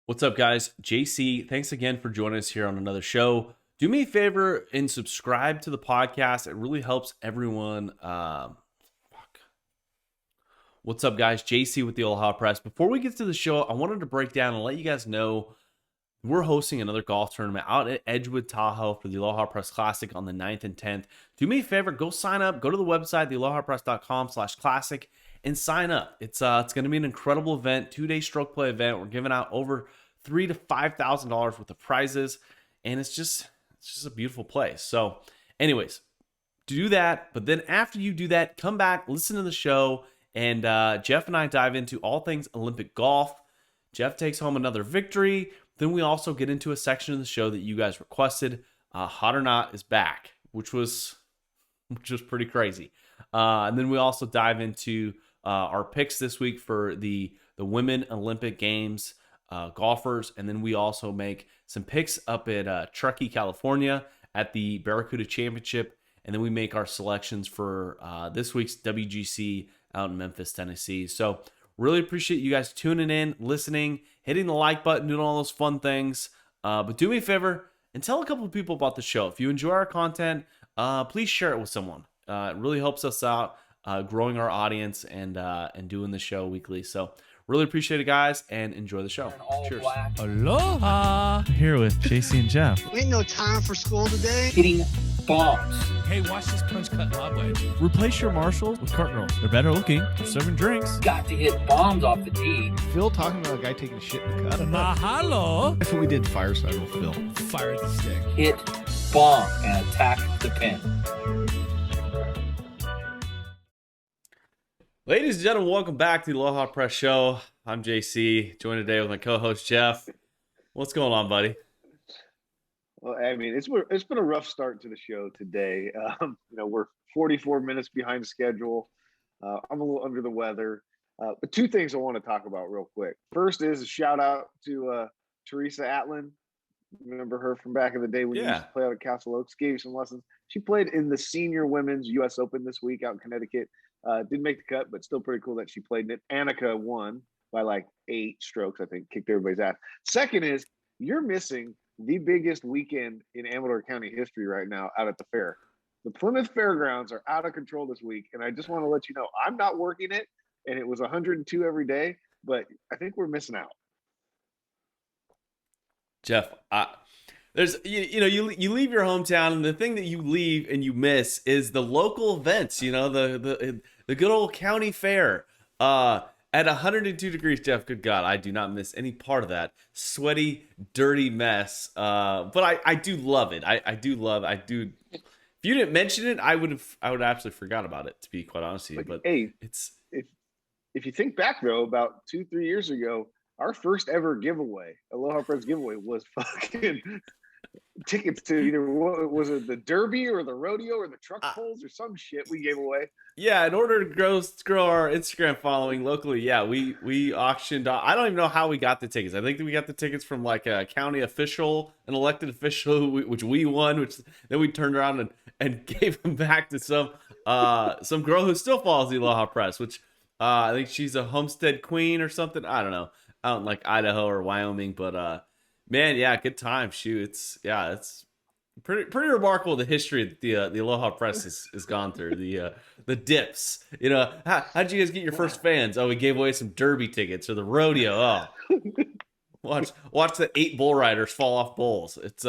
What's up, guys? JC, thanks again for joining us here on another show. Do me a favor and subscribe to the podcast. It really helps everyone. What's up, guys? JC with the Aloha Press. Before we get to the show, I wanted to break down and let you guys know we're hosting another golf tournament out at Edgewood, Tahoe for the Aloha Press Classic on the 9th and 10th. Do me a favor, go sign up. Go to the website, thealohapress.com/classic, and sign up. It's going to be an incredible event, 2-day stroke play event. We're giving out over $3,000 to $5,000 worth of prizes, and it's just a beautiful place. So, anyways, do that. But then after you do that, come back, listen to the show, and Jeff and I dive into all things Olympic golf. Jeff takes home another victory. Then we also get into a section of the show that you guys requested. Hot or Not is back, which was pretty crazy. And then we also dive into our picks this week for the Women Olympic Games golfers. And then we also make some picks up at Truckee, California at the Barracuda Championship. And then we make our selections for this week's WGC out in Memphis, Tennessee. So really appreciate you guys tuning in, listening, hitting the like button, doing all those fun things. But do me a favor and tell a couple of people about the show. If you enjoy our content, please share it with someone. It really helps us out growing our audience and doing the show weekly. So really appreciate it, guys, and enjoy the show. Cheers. Aloha! Here with JC and Jeff. Ain't no time for school today. Hitting bombs. Hey, watch this punch cut lob wedge. Replace your Marshalls with cart girls. They're better looking. They're serving drinks. Got to hit bombs off the tee. Phil talking about a guy taking a shit in the cut. Mahalo! That's what we did fireside with Phil. Fire the stick. Hit bomb and attack the pin. Ladies and gentlemen, welcome back to the Aloha Press Show. I'm JC, joined today with my co-host Jeff. What's going on, buddy? Well, I mean, it's been a rough start to the show today. We're 44 minutes behind schedule. I'm a little under the weather. But two things I want to talk about real quick. First is a shout out to Teresa Atlin. Remember her from back in the day when you used to play out at Castle Oaks? Gave you some lessons. She played in the Senior Women's U.S. Open this week out in Connecticut. Didn't make the cut, but still pretty cool that she played in it. Annika won by like 8 strokes, I think, kicked everybody's ass. Second is, you're missing the biggest weekend in Amador County history right now out at the fair. The Plymouth Fairgrounds are out of control this week, and I just want to let you know, I'm not working it, and it was 102 every day, but I think we're missing out. Jeff, there's you leave your hometown, and the thing that you leave and you miss is the local events. The good old county fair. At 102 degrees, Jeff, good God, I do not miss any part of that sweaty, dirty mess. But I do love it. I do. If you didn't mention it, I would absolutely forgot about it, to be quite honest with you. But hey, it's if you think back though, about 2-3 years ago, our first ever giveaway, Aloha Press giveaway, was fucking tickets to either, what was it, the Derby or the rodeo or the truck pulls or some shit we gave away. Yeah, in order to grow our Instagram following locally, we auctioned off. I don't even know how we got the tickets. I think that we got the tickets from like a county official, an elected official, which we won, which then we turned around and gave them back to some girl who still follows the Aloha Press, which I think she's a homestead queen or something. I don't know, out in like Idaho or Wyoming, but man, yeah, good time. Shoot, it's pretty remarkable the history that the Aloha Press has gone through, the dips. How'd you guys get your first fans? Oh, we gave away some Derby tickets, or the rodeo. Oh, watch the 8 bull riders fall off bulls. It's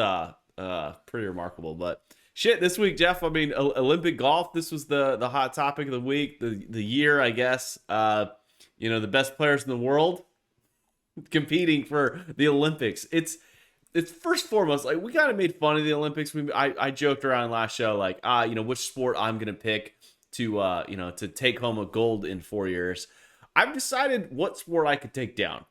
pretty remarkable. But shit, this week, Jeff, I mean, Olympic golf, this was the hot topic of the week, the year, I guess. The best players in the world competing for the Olympics. It's first and foremost, like, we kind of made fun of the Olympics. I joked around last show, like, which sport I'm gonna pick to take home a gold in 4 years. I've decided what sport I could take down,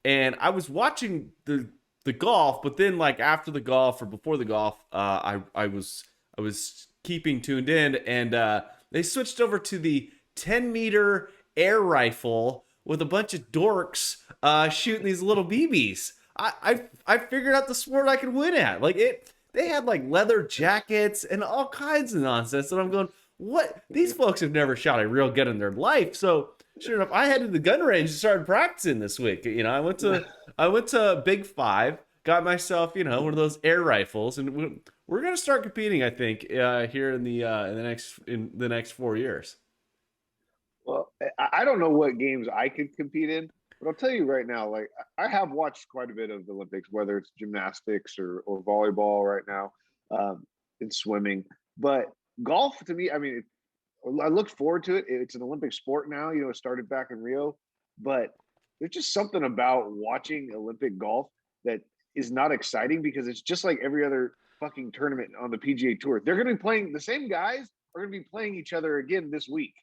and I was watching the golf, but then like after the golf or before the golf, I was keeping tuned in, and they switched over to the 10-meter air rifle with a bunch of dorks shooting these little BBs. I figured out the sport I could win at. Like, they had like leather jackets and all kinds of nonsense, and I'm going, what? These folks have never shot a real gun in their life. So Sure enough, I headed to the gun range and started practicing this week. You know, I went to Big Five, got myself, one of those air rifles, and we're gonna start competing. I think here in the next 4 years. Well, I don't know what games I could compete in, but I'll tell you right now, like I have watched quite a bit of the Olympics, whether it's gymnastics or volleyball right now, and swimming. But golf to me, I mean, I look forward to it. It's an Olympic sport now. It started back in Rio, but there's just something about watching Olympic golf that is not exciting because it's just like every other fucking tournament on the PGA Tour. They're going to be playing the same guys are going to be playing each other again this week.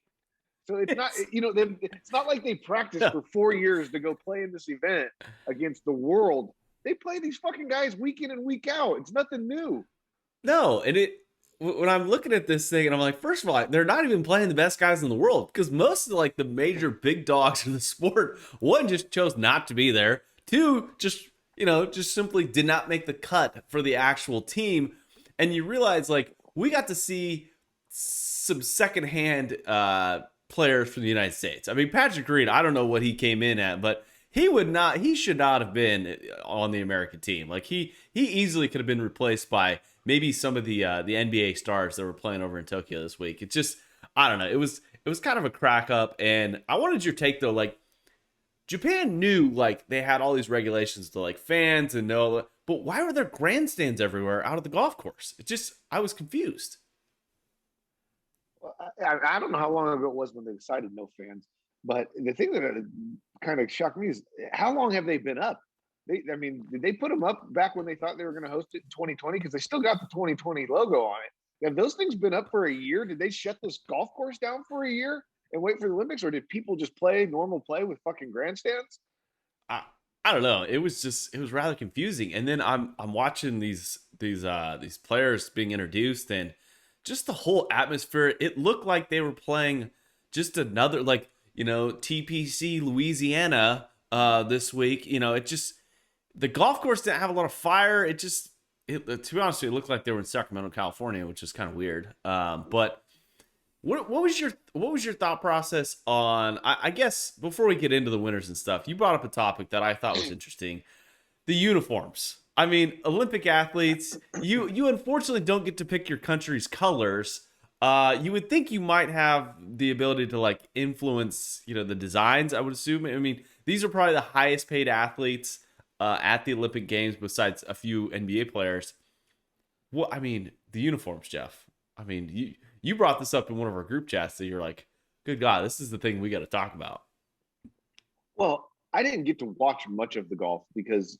So it's not, it's not like they practiced for 4 years to go play in this event against the world. They play these fucking guys week in and week out. It's nothing new. No, and when I'm looking at this thing, and I'm like, first of all, they're not even playing the best guys in the world because most of the major big dogs in the sport, one just chose not to be there, two just simply did not make the cut for the actual team, and you realize we got to see some secondhand players from the United States. I mean, Patrick Reed, I don't know what he came in at, but he should not have been on the American team. He easily could have been replaced by maybe some of the NBA stars that were playing over in Tokyo this week. It's just, I don't know. It was kind of a crack up, and I wanted your take though. Japan knew they had all these regulations to fans and no, but why were there grandstands everywhere out of the golf course? I was confused. I don't know how long ago it was when they decided no fans, but the thing that kind of shocked me is how long have they been up? Did they put them up back when they thought they were going to host it in 2020? Because they still got the 2020 logo on it. Have those things been up for a year? Did they shut this golf course down for a year and wait for the Olympics, or did people just play normal play with fucking grandstands? I don't know. It was rather confusing. And then I'm watching these players being introduced, and just the whole atmosphere. It looked like they were playing just another TPC Louisiana this week. The golf course didn't have a lot of fire. To be honest, it looked like they were in Sacramento, California, which is kind of weird. But what was your thought process on? I guess before we get into the winners and stuff, you brought up a topic that I thought was interesting: the uniforms. I mean, Olympic athletes, you unfortunately don't get to pick your country's colors. You would think you might have the ability to influence, the designs, I would assume. I mean, these are probably the highest paid athletes at the Olympic Games besides a few NBA players. The uniforms, Jeff. I mean, you brought this up in one of our group chats that you're like, good God, this is the thing we got to talk about. Well, I didn't get to watch much of the golf because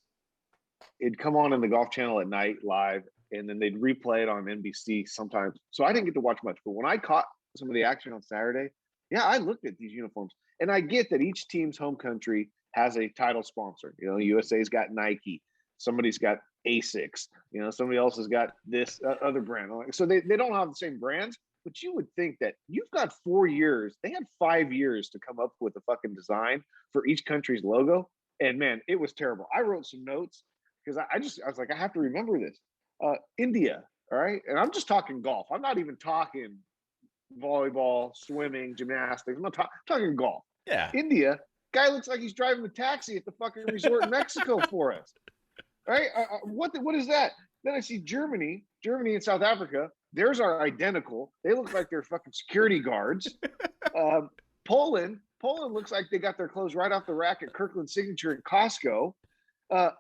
it'd come on in the Golf Channel at night live, and then they'd replay it on NBC sometimes. So I didn't get to watch much. But when I caught some of the action on Saturday, yeah, I looked at these uniforms, and I get that each team's home country has a title sponsor. USA's got Nike, somebody's got Asics, somebody else has got this other brand. So they don't have the same brands, but you would think that you've got 4 years. They had 5 years to come up with a fucking design for each country's logo. And man, it was terrible. I wrote some notes because I was like, I have to remember this. India, all right? And I'm just talking golf. I'm not even talking volleyball, swimming, gymnastics. I'm not talking golf. Yeah. India, guy looks like he's driving the taxi at the fucking resort in Mexico for us. Right? What is that? Then I see Germany and South Africa. Theirs are identical. They look like they're fucking security guards. Poland looks like they got their clothes right off the rack at Kirkland Signature in Costco.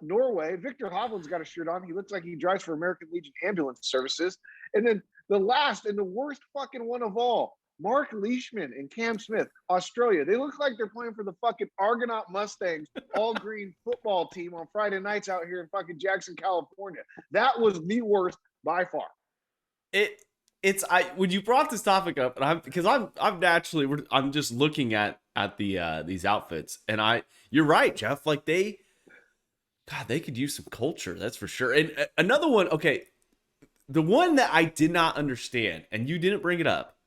Norway, Victor Hovland's got a shirt on. He looks like he drives for American Legion Ambulance Services. And then the last and the worst fucking one of all, Mark Leishman and Cam Smith, Australia. They look like they're playing for the fucking Argonaut Mustangs all green football team on Friday nights out here in fucking Jackson, California. That was the worst by far. When you brought this topic up, and I'm just looking at these outfits, and you're right, Jeff. They could use some culture, that's for sure. And another one, okay, the one that I did not understand, and you didn't bring it up,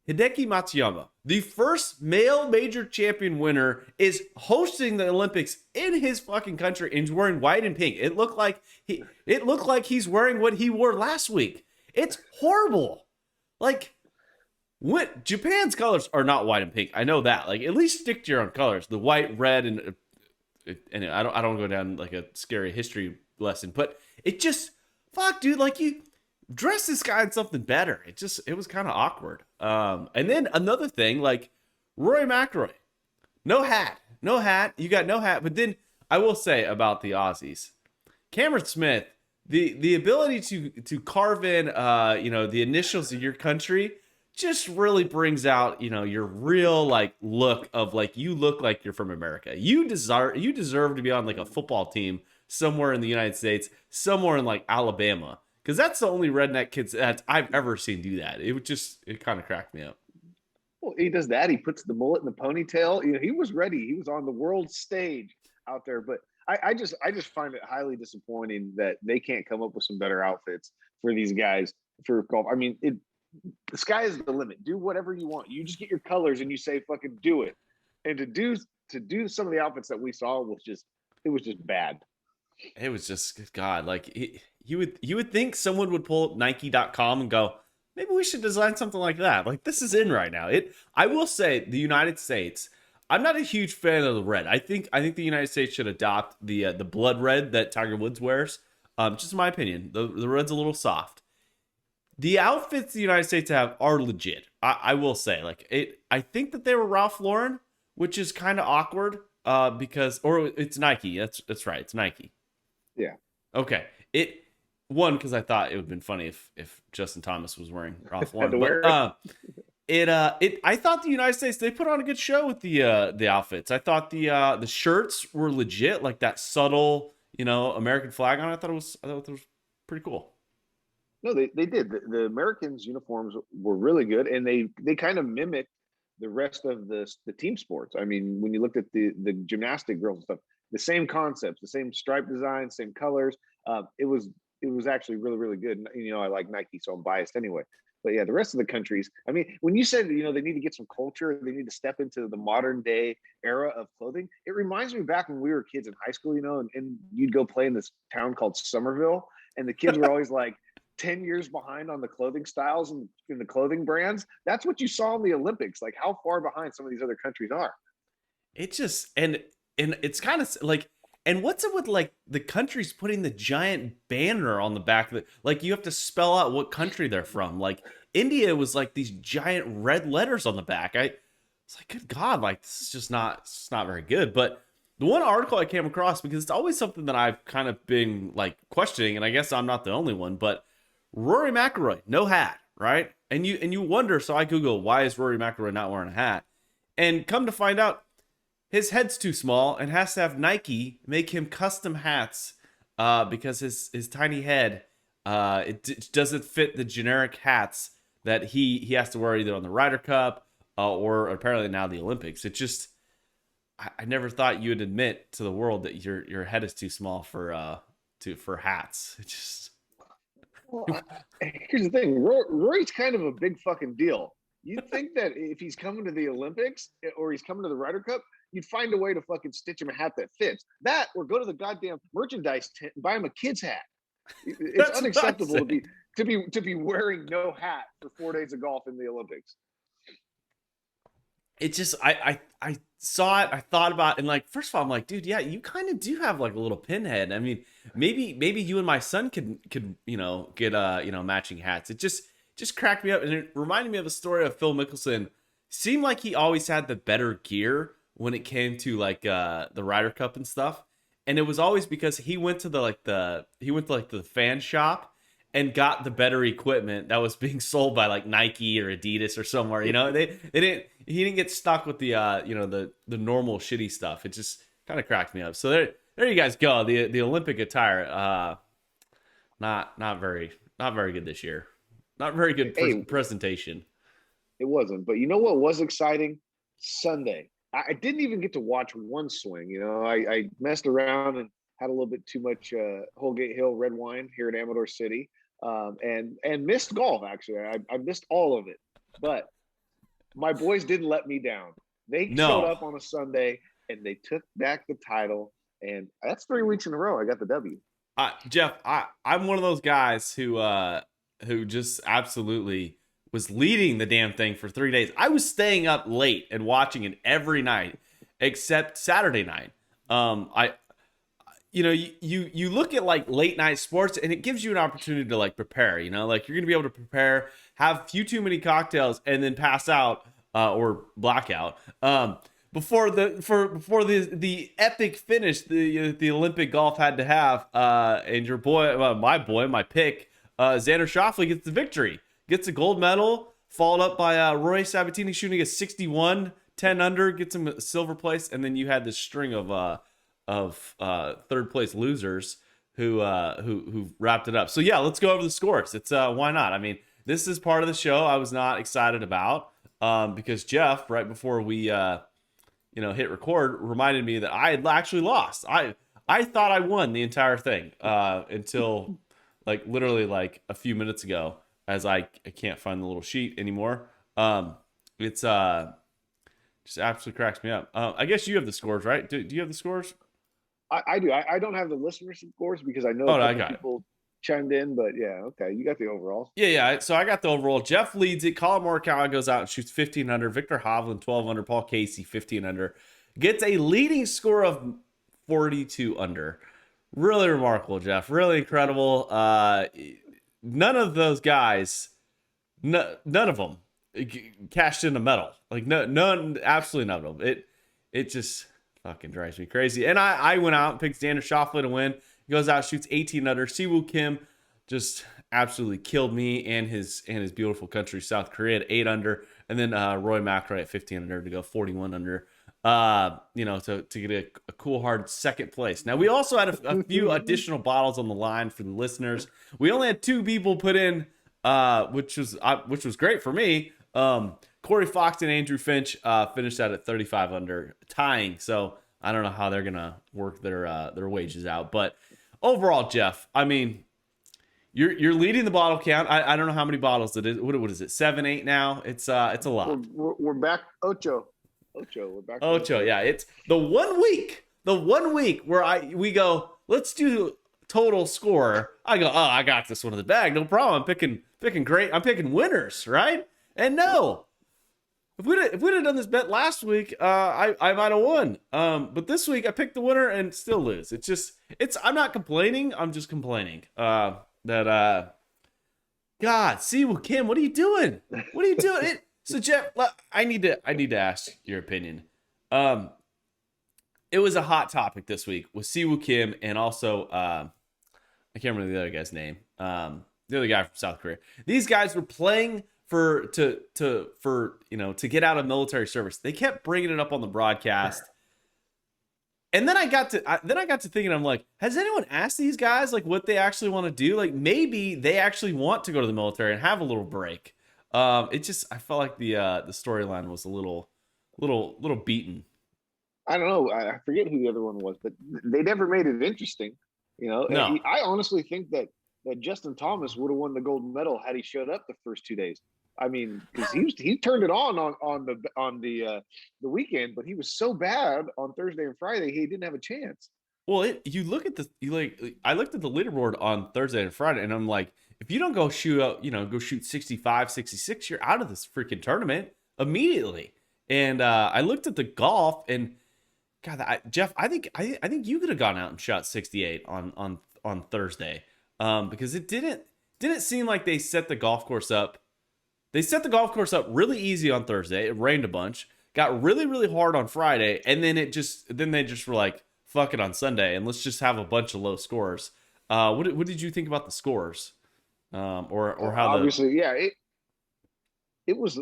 Hideki Matsuyama, the first male major champion winner, is hosting the Olympics in his fucking country and he's wearing white and pink. It looked like he's wearing what he wore last week. It's horrible. What Japan's colors are not white and pink. I know that. Like, at least stick to your own colors. The white, red, and I don't go down like a scary history lesson, but it just fuck, dude. Like, you dress this guy in something better. It was kind of awkward. And then another thing, like Rory McIlroy, no hat. You got no hat. But then I will say about the Aussies, Cameron Smith, the ability to carve in the initials of your country just really brings out your real like look of like you look like you're from America. You deserve to be on like a football team somewhere in the United States, somewhere in like Alabama, because that's the only redneck kids that I've ever seen do that. It kind of cracked me up. Well, he does that. He puts the mullet in the ponytail. He was ready. He was on the world stage out there. But I just find it highly disappointing that they can't come up with some better outfits for these guys for golf. I mean, the sky is the limit. Do whatever you want. You just get your colors and you say fucking do it. And to do some of the outfits that we saw was just bad. It was just God. Like you would think someone would pull up Nike.com and go, maybe we should design something like that. Like, this is in right now. I will say the United States, I'm not a huge fan of the red. I think the United States should adopt the blood red that Tiger Woods wears. Just my opinion. The red's a little soft. The outfits the United States have are legit. I will say, like, I think that they were Ralph Lauren, which is kind of awkward because it's Nike. That's right. It's Nike. Yeah. Okay. Because I thought it would have been funny if Justin Thomas was wearing Ralph Lauren. I thought the United States, they put on a good show with the outfits. I thought the shirts were legit, like that subtle, American flag on it. I thought it was pretty cool. No, they did. The Americans' uniforms were really good, and they kind of mimicked the rest of the team sports. I mean, when you looked at the gymnastic girls and stuff, the same concepts, the same stripe design, same colors. It was actually really, really good. I like Nike, so I'm biased anyway. But yeah, the rest of the countries, I mean, when you said, they need to get some culture, they need to step into the modern day era of clothing, it reminds me back when we were kids in high school, and you'd go play in this town called Somerville, and the kids were always like 10 years behind on the clothing styles and in the clothing brands. That's what you saw in the Olympics, like how far behind some of these other countries are. It just, and it's kind of like, and what's it with like the countries putting the giant banner on the back of it? Like, you have to spell out what country they're from. Like, India was like these giant red letters on the back. I was like, good God, like, this is just not very good. But the one article I came across, because it's always something that I've kind of been like questioning, and I guess I'm not the only one, but Rory McIlroy, no hat, right? And you wonder, so I Google, why is Rory McIlroy not wearing a hat? And come to find out, his head's too small and has to have Nike make him custom hats because his tiny head it doesn't fit the generic hats that he has to wear either on the Ryder Cup or apparently now the Olympics. It just, I never thought you would admit to the world that your head is too small for hats. It just. Well, here's the thing, Rory's kind of a big fucking deal. You'd think that if he's coming to the Olympics or he's coming to the Ryder Cup, you'd find a way to fucking stitch him a hat that fits. That, or go to the goddamn merchandise tent and buy him a kid's hat. It's That's unacceptable to be wearing no hat for 4 days of golf in the Olympics. It just, I saw it, I thought about it, and like, first of all, I'm like, dude, yeah, you kind of do have like a little pinhead. I mean, maybe you and my son could get matching hats. It just cracked me up, and it reminded me of a story of Phil Mickelson. Seemed like he always had the better gear when it came to like the Ryder Cup and stuff, and it was always because he went to the fan shop and got the better equipment that was being sold by like Nike or Adidas or somewhere. He didn't get stuck with the the normal shitty stuff. It just kind of cracked me up. So there you guys go. The Olympic attire, not very good this year. Not very good presentation. It wasn't. But you know what was exciting? Sunday. I didn't even get to watch one swing. I messed around and had a little bit too much Holgate Hill red wine here at Amador City, and missed golf. Actually, I missed all of it. But my boys didn't let me down. They showed up on a Sunday and they took back the title, and that's 3 weeks in a row I got the W. Jeff, I'm one of those guys who just absolutely was leading the damn thing for 3 days. I was staying up late and watching it every night except Saturday night. You look at like late night sports and it gives you an opportunity to like prepare, like you're going to be able to prepare, have few too many cocktails and then pass out or blackout before the epic finish the Olympic golf had to have. And your my pick, Xander Schauffele gets the victory, gets a gold medal, followed up by Roy Sabatini shooting a 61, 10 under, gets him a silver place. And then you had this string of third place losers who wrapped it up. So yeah, let's go over the scores. It's why not? I mean, this is part of the show I was not excited about because Jeff, right before we hit record, reminded me that I had actually lost. I thought I won the entire thing until like literally like a few minutes ago, as I can't find the little sheet anymore. It's just absolutely cracks me up. I guess you have the scores, right? Do you have the scores? I do. I don't have the listeners' scores because I know people chimed in, but yeah, okay. You got the overall. Yeah. So I got the overall. Jeff leads it. Colin Morikawa goes out and shoots 15 under. Victor Hovland 12 under. Paul Casey 15 under. Gets a leading score of 42 under. Really remarkable, Jeff. Really incredible. None of those guys, none of them cashed in a medal. Like none, absolutely none of them. It just fucking drives me crazy. And I went out and picked Xander Schauffele to win. He goes out, shoots 18 under. Siwoo Kim just absolutely killed me and his beautiful country, South Korea, at 8 under. And then Roy McIlroy at 15 under to go 41 under. To get a cool hard second place. Now we also had a few additional bottles on the line for the listeners. We only had 2 people put in, which was great for me. Corey Fox and Andrew Finch finished out at 35 under, tying. So I don't know how they're gonna work their wages out. But overall, Jeff, I mean, you're leading the bottle count. I don't know how many bottles it is. What is it? 7, 8 now? It's a lot. We're back. Ocho. We're back. Ocho. Yeah, it's the 1 week. The 1 week where we go, let's do total score. I go, I got this one in the bag. No problem. I'm picking great. I'm picking winners, right? And no, if we'd have done this bet last week, I might have won. But this week I picked the winner and still lose. I'm not complaining. I'm just complaining that God, Siwoo Kim, what are you doing? What are you doing? So Jeff, I need to ask your opinion. It was a hot topic this week with Siwoo Kim and also I can't remember the other guy's name. The other guy from South Korea. These guys were playing to get out of military service. They kept bringing it up on the broadcast. And then I got to thinking, I'm like, has anyone asked these guys like what they actually want to do? Like maybe they actually want to go to the military and have a little break. I felt like the storyline was a little beaten. I don't know. I forget who the other one was, but they never made it interesting. No. I honestly think that Justin Thomas would have won the gold medal had he showed up the first 2 days. I mean, because he turned it on the weekend, but he was so bad on Thursday and Friday he didn't have a chance. Well, I looked at the leaderboard on Thursday and Friday, and I'm like, if you don't go shoot 65, 66, you're out of this freaking tournament immediately. And I looked at the golf, and God, Jeff, I think you could have gone out and shot 68 on Thursday, because it didn't seem like they set the golf course up. They set the golf course up really easy on Thursday. It rained a bunch, got really, really hard on Friday, and then they just were like, fuck it on Sunday, and let's just have a bunch of low scores. What did you think about the scores? Or how obviously, it was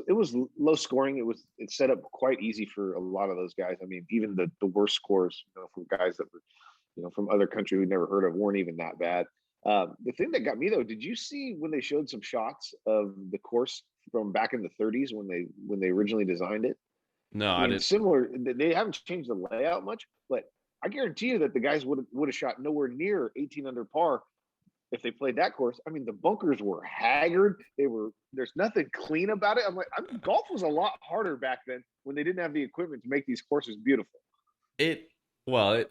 low scoring. It set up quite easy for a lot of those guys. I mean, even the worst scores, from guys that were, from other country we'd never heard of, weren't even that bad. The thing that got me though, did you see when they showed some shots of the course from back in the 30s when they originally designed it? No, I didn't. Similar. They haven't changed the layout much, but I guarantee you that the guys would have shot nowhere near 18 under par if they played that course. I mean, the bunkers were haggard. There's nothing clean about it. I'm like, golf was a lot harder back then when they didn't have the equipment to make these courses beautiful. I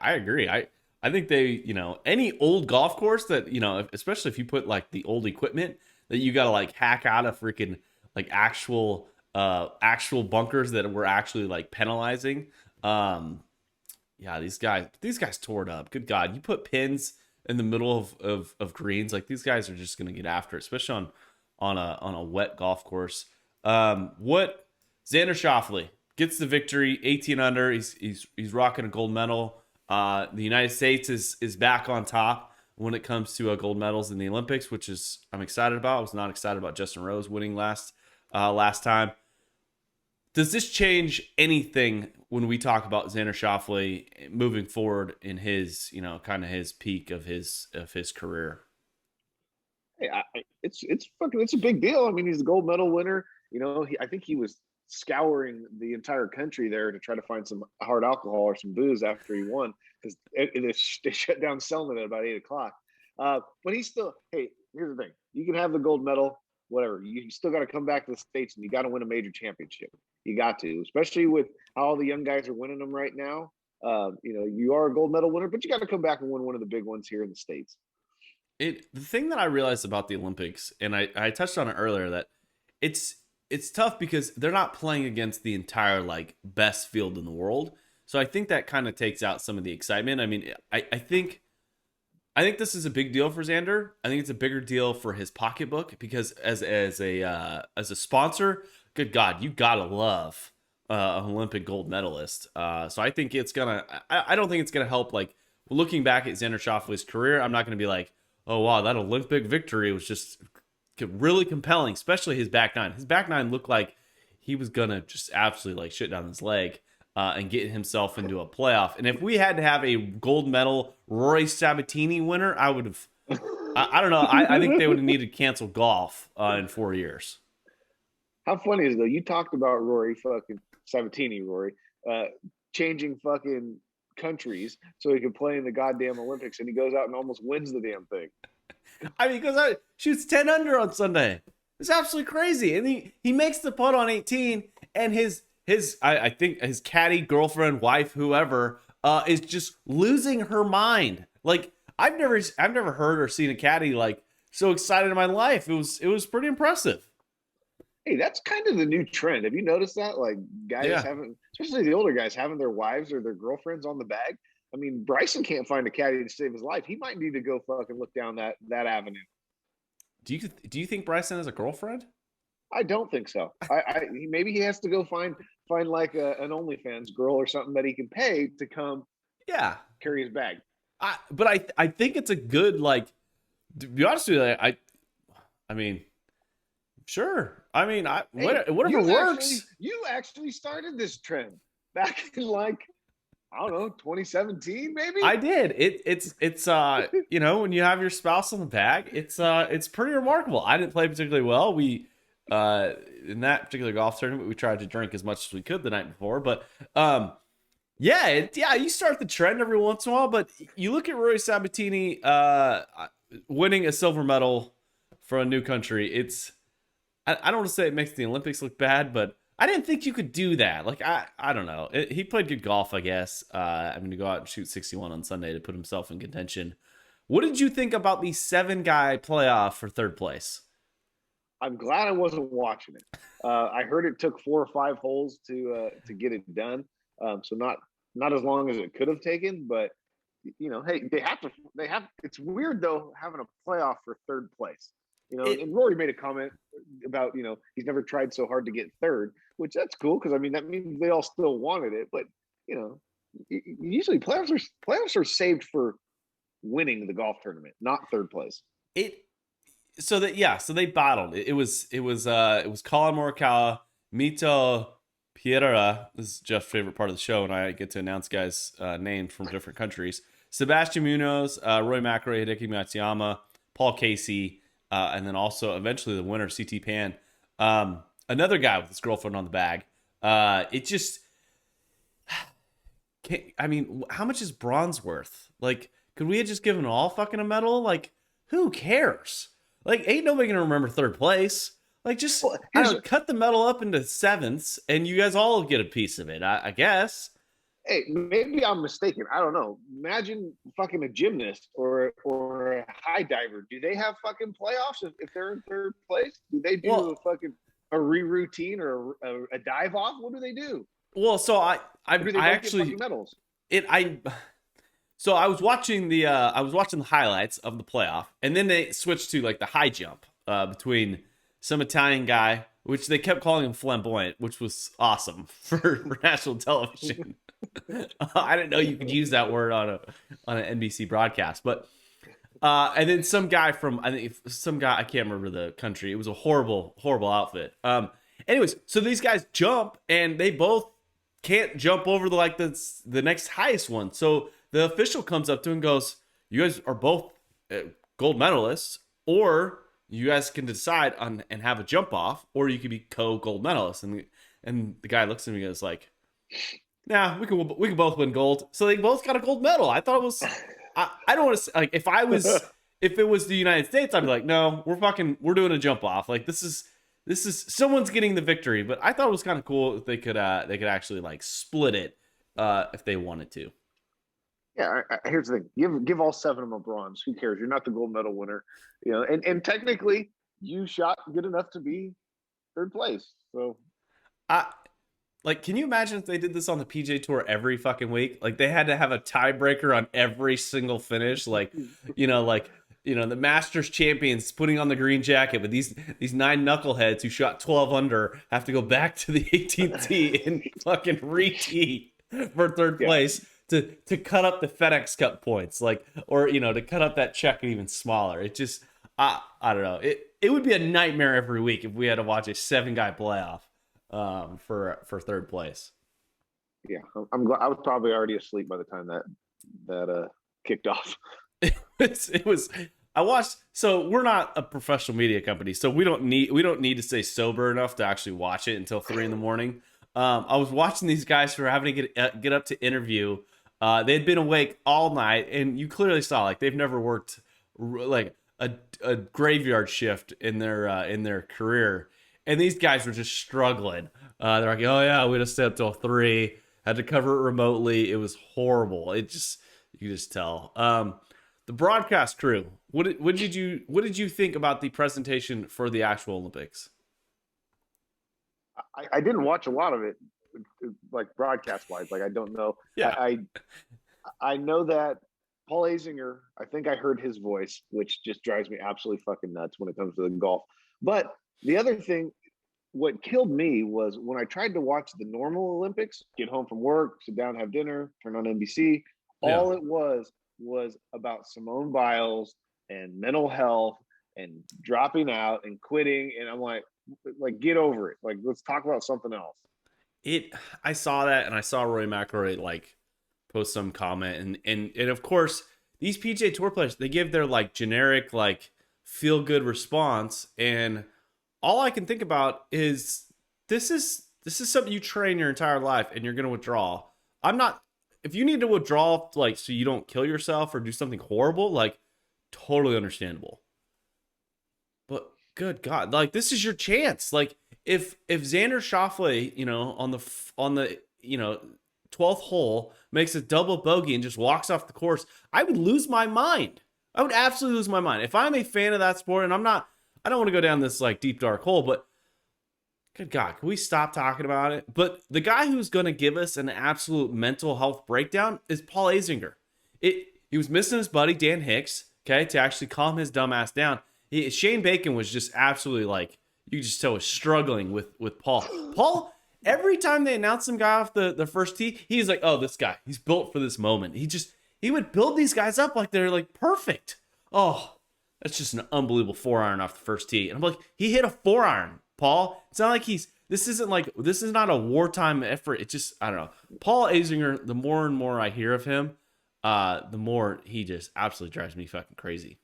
agree. I think they, any old golf course that, especially if you put like the old equipment, that you got to like hack out of freaking like actual bunkers that were actually like penalizing. Yeah, these guys tore it up. Good God, you put pins in the middle of greens, like these guys are just gonna get after it, especially on a wet golf course. What Xander Schauffele gets the victory, 18 under. He's rocking a gold medal. The United States is back on top when it comes to gold medals in the Olympics, which is I'm excited about. I was not excited about Justin Rose winning last time. Does this change anything when we talk about Xander Schauffele moving forward in his, kind of his peak of his career? Hey, it's a big deal. I mean, he's the gold medal winner. I think he was scouring the entire country there to try to find some hard alcohol or some booze after he won, because they shut down selling it at about 8 o'clock. But he's still. Hey, here's the thing: you can have the gold medal, whatever. You still got to come back to the States and you got to win a major championship. You got to, especially with how all the young guys are winning them right now. You are a gold medal winner, but you got to come back and win one of the big ones here in the States. The thing that I realized about the Olympics, and I touched on it earlier, that it's tough because they're not playing against the entire like best field in the world. So I think that kind of takes out some of the excitement. I mean, I think this is a big deal for Xander. I think it's a bigger deal for his pocketbook because as a sponsor, good God, you gotta love an Olympic gold medalist. So I think it's gonna. I don't think it's gonna help. Like looking back at Xander Schauffele's career, I'm not gonna be like, oh wow, that Olympic victory was just really compelling, especially his back nine. His back nine looked like he was gonna just absolutely like shit down his leg and get himself into a playoff. And if we had to have a gold medal Rory Sabatini winner, I would have. I don't know. I think they would have needed to cancel golf in 4 years. How funny is though? You talked about Rory fucking Sabatini, changing fucking countries so he could play in the goddamn Olympics, and he goes out and almost wins the damn thing. I mean, because shoots 10 under on Sunday. It's absolutely crazy. And he makes the putt on 18, and I think his caddy, girlfriend, wife, whoever, is just losing her mind. Like I've never heard or seen a caddy like so excited in my life. It was pretty impressive. Hey, that's kind of the new trend. Have you noticed that? Like guys especially the older guys, having their wives or their girlfriends on the bag. I mean, Bryson can't find a caddy to save his life. He might need to go fucking look down that avenue. Do you think Bryson has a girlfriend? I don't think so. Maybe he has to go find like an OnlyFans girl or something that he can pay to come. Yeah, carry his bag. But I think it's a good, like, to be honest with you, I mean, sure. I mean, whatever works. You actually started this trend back in like, I don't know, 2017 maybe. I did. It's when you have your spouse on the bag, it's pretty remarkable. I didn't play particularly well. We in that particular golf tournament, we tried to drink as much as we could the night before, but you start the trend every once in a while. But you look at Rory Sabatini winning a silver medal for a new country. I don't want to say it makes the Olympics look bad, but I didn't think you could do that. Like, I don't know. He played good golf, I guess. To go out and shoot 61 on Sunday to put himself in contention. What did you think about the 7-guy playoff for third place? I'm glad I wasn't watching it. I heard it took 4 or 5 holes to get it done. So not as long as it could have taken, but hey, they have. It's weird though having a playoff for third place. And Rory made a comment about, he's never tried so hard to get third, which that's cool. Cause I mean, that means they all still wanted it, but usually playoffs are saved for winning the golf tournament, not third place. So they battled. It was Colin Morikawa, Mito Pereira. This is Jeff's favorite part of the show, and I get to announce guys' names from different countries. Sebastian Munoz, Roy McIlroy, Hideki Matsuyama, Paul Casey, and then also eventually the winner, CT Pan. Another guy with his girlfriend on the bag. How much is bronze worth? Like, could we have just given all fucking a medal? Like, who cares? Like, ain't nobody gonna remember third place. Like, just cut the medal up into sevenths, and you guys all get a piece of it, I guess. Hey, maybe I'm mistaken. I don't know. Imagine fucking a gymnast or a high diver. Do they have fucking playoffs if they're in third place? Do they do Well, a fucking a re-routine or a dive off? What do they do? so Or do they I both get actually fucking medals? it I so I was watching the highlights of the playoff, and then they switched to like the high jump between some Italian guy, which they kept calling him flamboyant, which was awesome for national television. I didn't know you could use that word on an NBC broadcast, but and then some guy from I think some guy I can't remember the country. It was a horrible outfit. Anyways, so these guys jump and they both can't jump over the next highest one. So the official comes up to him and goes, "You guys are both gold medalists, or you guys can decide on and have a jump off, or you could be co-gold medalists." And the guy looks at me and goes like, "Nah, we can both win gold." So they both got a gold medal. I thought it was. I don't want to like if it was the United States, I'd be like, no, we're doing a jump off. Like this is someone's getting the victory. But I thought it was kind of cool if they could actually like split it if they wanted to. Yeah, here's the thing: give all seven of them a bronze. Who cares? You're not the gold medal winner, you know. And technically, you shot good enough to be third place. So, Like, can you imagine if they did this on the PJ Tour every fucking week? Like, they had to have a tiebreaker on every single finish. Like, the Masters champions putting on the green jacket, but these 9 knuckleheads who shot 12 under have to go back to the 18th tee and fucking re-tee for third place to cut up the FedEx Cup points, like, or to cut up that check even smaller. It just, I don't know. It would be a nightmare every week if we had to watch a 7-guy playoff for third place. Yeah, I'm glad. I was probably already asleep by the time that kicked off. It was. I watched. So we're not a professional media company, so we don't need to stay sober enough to actually watch it until 3 a.m. I was watching these guys who were having to get up to interview. They'd been awake all night, and you clearly saw like they've never worked like a graveyard shift in their career. And these guys were just struggling. They're like, "Oh yeah, we just stayed up till 3. Had to cover it remotely. It was horrible. You could just tell." The broadcast crew. What did you think about the presentation for the actual Olympics? I didn't watch a lot of it, like broadcast wise. Like I don't know. Yeah. I know that Paul Azinger. I think I heard his voice, which just drives me absolutely fucking nuts when it comes to the golf. But the other thing, what killed me was when I tried to watch the normal Olympics, get home from work, sit down, have dinner, turn on NBC. All it was about Simone Biles and mental health and dropping out and quitting. And I'm like, get over it. Like, let's talk about something else. I saw that, and I saw Roy McIlroy like post some comment, and of course these PGA Tour players, they give their like generic like feel good response, and all I can think about is this is something you train your entire life and you're going to withdraw. If you need to withdraw, like, so you don't kill yourself or do something horrible, like, totally understandable. But good God, like, this is your chance. Like, if Xander Schauffele, on the 12th hole makes a double bogey and just walks off the course, I would lose my mind. I would absolutely lose my mind. If I'm a fan of that sport, and I don't want to go down this like deep dark hole, but good God, can we stop talking about it? But the guy who's going to give us an absolute mental health breakdown is Paul Azinger. He was missing his buddy Dan Hicks, okay, to actually calm his dumb ass down. Shane Bacon was just absolutely like, you could just tell was struggling with Paul. Paul, every time they announced some guy off the first tee, he's like, oh, this guy, he's built for this moment. He would build these guys up like they're like perfect. Oh, that's just an unbelievable 4-iron off the first tee. And I'm like, he hit a 4-iron, Paul. It's not like this is not a wartime effort. It's just, I don't know. Paul Azinger, the more and more I hear of him, the more he just absolutely drives me fucking crazy.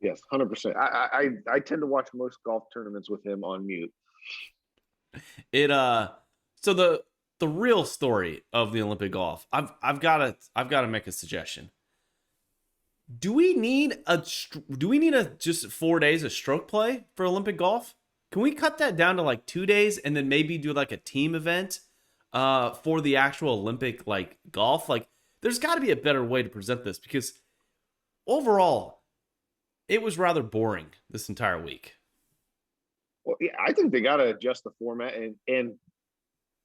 Yes, 100%. I tend to watch most golf tournaments with him on mute. So the real story of the Olympic golf, I've got to make a suggestion. Do we need just 4 days of stroke play for Olympic golf? Can we cut that down to like 2 days and then maybe do like a team event? for the actual Olympic like golf. Like, there's got to be a better way to present this because overall, it was rather boring this entire week. Well, yeah, I think they got to adjust the format and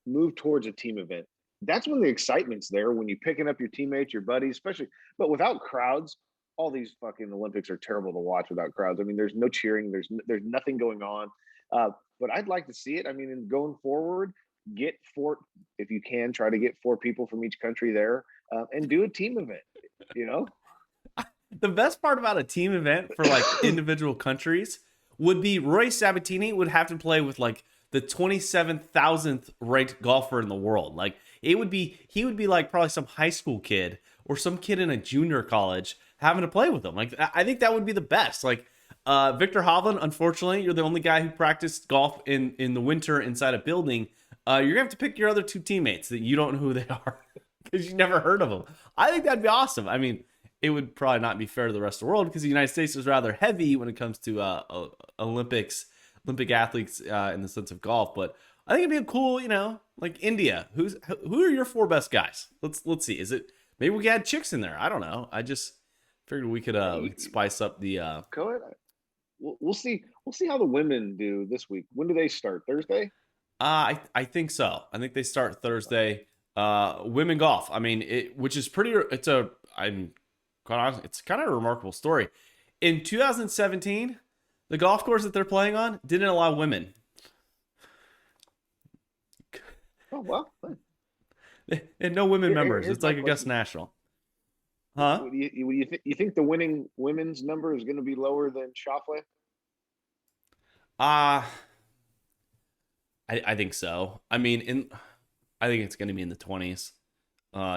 move towards a team event. That's when the excitement's there, when you're picking up your teammates, your buddies, especially. But without crowds, all these fucking Olympics are terrible to watch without crowds. I mean, there's no cheering, there's nothing going on. But I'd like to see it. I mean, in going forward, get four if you can. Try to get four people from each country there and do a team event. You know, The best part about a team event for like individual countries would be Roy Sabatini would have to play with like the 27,000th ranked golfer in the world. Like he would be like probably some high school kid or some kid in a junior college having to play with them. Like I think that would be the best. Like Victor Hovland, unfortunately, you're the only guy who practiced golf in the winter inside a building. You're gonna have to pick your other two teammates that you don't know who they are because you never heard of them. I think that'd be awesome. I mean, it would probably not be fair to the rest of the world because the United States is rather heavy when it comes to Olympic athletes in the sense of golf. But I think it'd be a cool, like India. Who are your four best guys? Let's see. Is it maybe we could add chicks in there? I don't know. I just figured we could spice up the. Go ahead. We'll see. We'll see how the women do this week. When do they start? Thursday? I think so. I think they start Thursday. Women golf. I mean, which is pretty. I'm quite honest. It's kind of a remarkable story. In 2017, the golf course that they're playing on didn't allow women. Oh well. And no women members. Here's It's like my Augusta question. National. Huh? You think the winning women's number is going to be lower than Schauffele? Uh I think so. I mean, I think it's going to be in the 20s.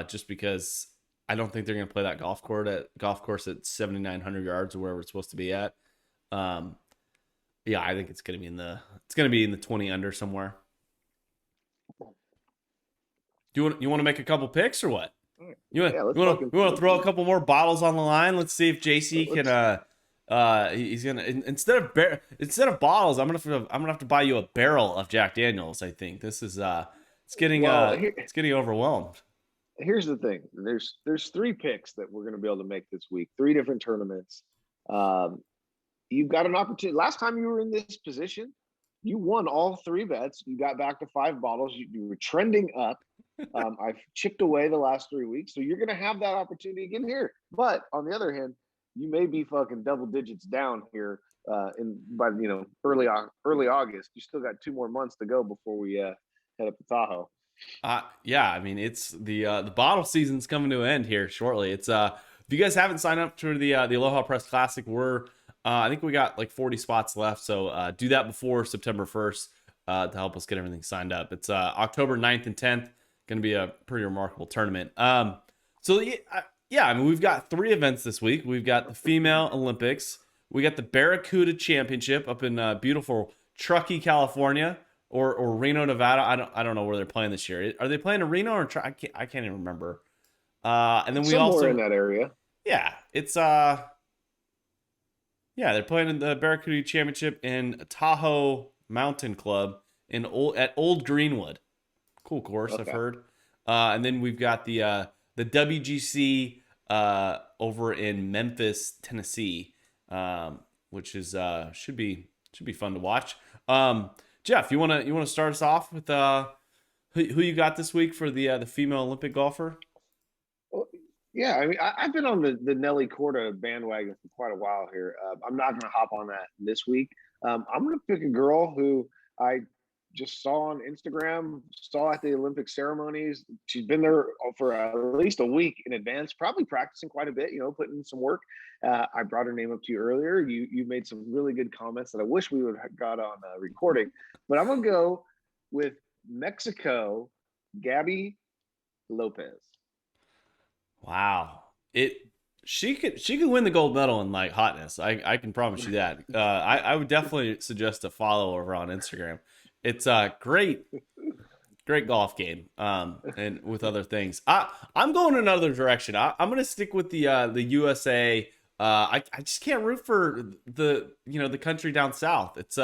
Just because I don't think they're going to play that golf course at 7,900 yards or wherever it's supposed to be at. Yeah, I think it's going to be in the 20 under somewhere. Do you want to make a couple picks or what? You want to throw a couple more bottles on the line? Let's see if JC can. He's gonna instead of bottles, I'm gonna have to buy you a barrel of Jack Daniels. I think this is it's getting overwhelmed. Here's the thing: there's three picks that we're going to be able to make this week. Three different tournaments. You've got an opportunity. Last time you were in this position, you won all three bets. You got back to 5 bottles. You were trending up. I've chipped away the last 3 weeks, so you're going to have that opportunity again here. But on the other hand, you may be fucking double digits down here by early August. You still got 2 more months to go before we head up to Tahoe. Yeah, I mean it's the bottle season's coming to an end here shortly. It's if you guys haven't signed up for the Aloha Press Classic, we're I think we got like 40 spots left, so do that before September 1st to help us get everything signed up. It's October 9th and 10th, going to be a pretty remarkable tournament. So yeah, I mean we've got 3 events this week. We've got the Female Olympics, we got the Barracuda Championship up in beautiful Truckee, California. Or Reno, Nevada. I don't know where they're playing this year. Are they playing in Reno or I can't even remember. And then we Somewhere also in that area. Yeah, it's they're playing in the Barracuda Championship in Tahoe Mountain Club at Old Greenwood. Cool course, okay. I've heard. And then we've got the WGC over in Memphis, Tennessee, which is should be fun to watch. Jeff, you want to start us off with who you got this week for the female Olympic golfer? Well, yeah, I mean, I've been on the Nelly Korda bandwagon for quite a while here. I'm not going to hop on that this week. I'm going to pick a girl who I just saw on Instagram, saw at the Olympic ceremonies. She's been there for at least a week in advance, probably practicing quite a bit, putting in some work. I brought her name up to you earlier. You made some really good comments that I wish we would have got on recording, but I'm going to go with Mexico, Gabby Lopez. Wow. She could win the gold medal in like hotness. I can promise you that. I would definitely suggest a follow over on Instagram. It's a great golf game. And with other things, I'm going another direction. I'm going to stick with the USA. I just can't root for the country down south. It's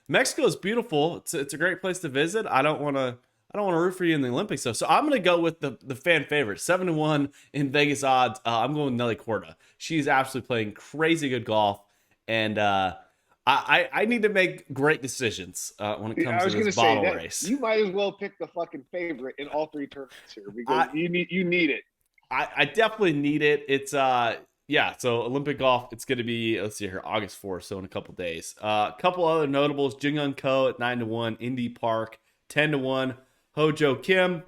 Mexico is beautiful. It's a great place to visit. I don't want want to root for you in the Olympics though. So I'm gonna go with the fan favorite, 7-1 in Vegas odds. I'm going with Nelly Korda. She's absolutely playing crazy good golf, and I need to make great decisions when it I comes to was going to this say bottle that race. you might as well pick the fucking favorite in all three tournaments here because I, you need it. I definitely need it. It's yeah, so Olympic golf, it's going to be, let's see here, August 4th, so in a couple days. A couple other notables, Jung Young Ko at 9-1, Indy Park 10-1, Hojo Kim,